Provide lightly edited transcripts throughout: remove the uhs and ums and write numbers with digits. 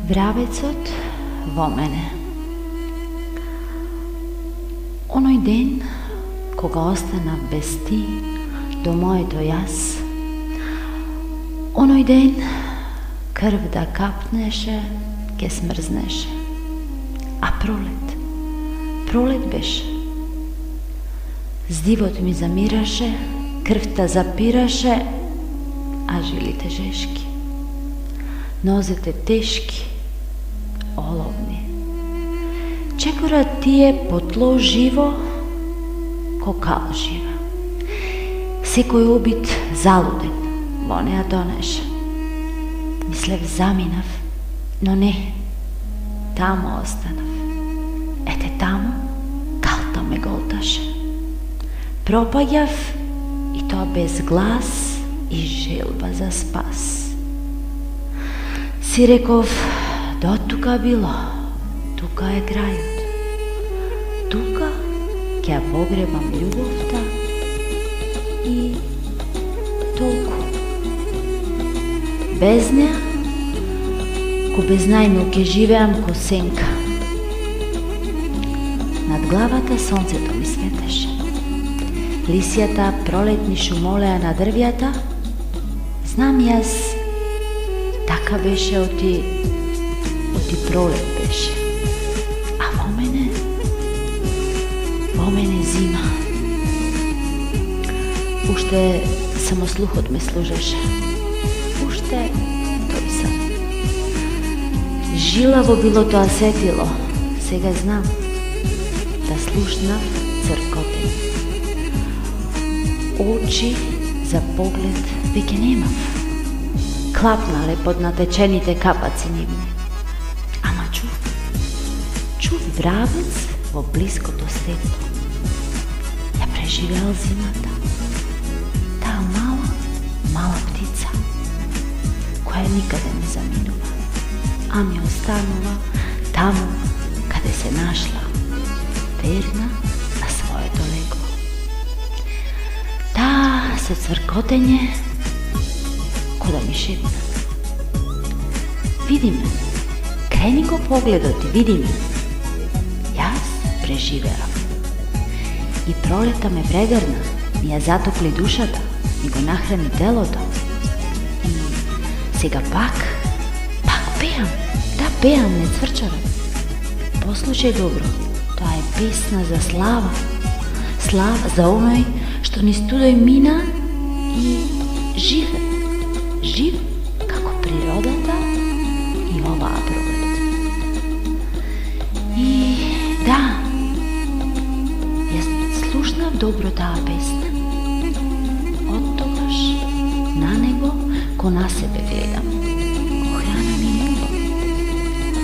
Вравецот во мене. Оној ден, кога останав без ти до моето јас, оној ден крв да капнеше, ке смрзнеше. А пролет беше. Здивот ми замираше, крвта запираше, а жилите жешки. Нозете тешки, оловни. Чекора тие потло живо, ко кал жива. Секој убит залуден во неа донеше. Мислев заминав, но не, тамо останав. Ете тамо, калта ме голташе. Пропаѓав и тоа без глас и желба за спас. Си реков, до тука било, тука е крајот. Тука ќе погребам љубовта и толку. Без неа, ко безнајно ќе живеам ко сенка. Над главата сонцето ми светеше. Лисијата пролетни шумолеа на дрвјата. Знам јас, така беше оти пролет беше. А во мене зима. Уште само слухот ме служеше. Уште тој сам. Жилаво било тоа сетило. Сега знам да слушнав цркотење. Очи за поглед веќе немав. Клапнале под натечените капаци нивни. Ама чув вравец во блиското стебло. Ја преживеал зимата. Таа мала птица, која никаде не заминува, а ми останува таму каде се нашла, верна на своето легло. Таа со цвркотење ко да ми шепна. Види ме, крени го погледот и види ме. Јас преживеав. И пролета ме прегрна, ми ја затопли душата, ми го нахрани телото. И сега пак пеам. Да, пеам, не цврчарам. Послушај добро, тоа е песна за слава. Слава за оној што ни студој мина и живе. Жив како природата и оваа пролет. И да, јас слушнав добро таа песна. Оттогаш на него ко на себе гледам. Охрана ми љубов.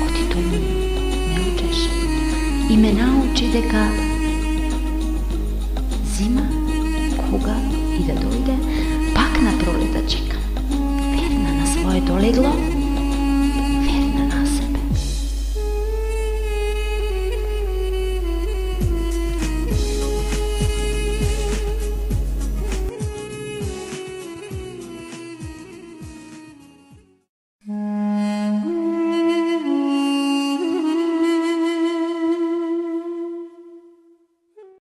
Оти тој ме учеше и ме научи дека зима, кога и да дојде, пак на пролета чекам. Верна на своето легло,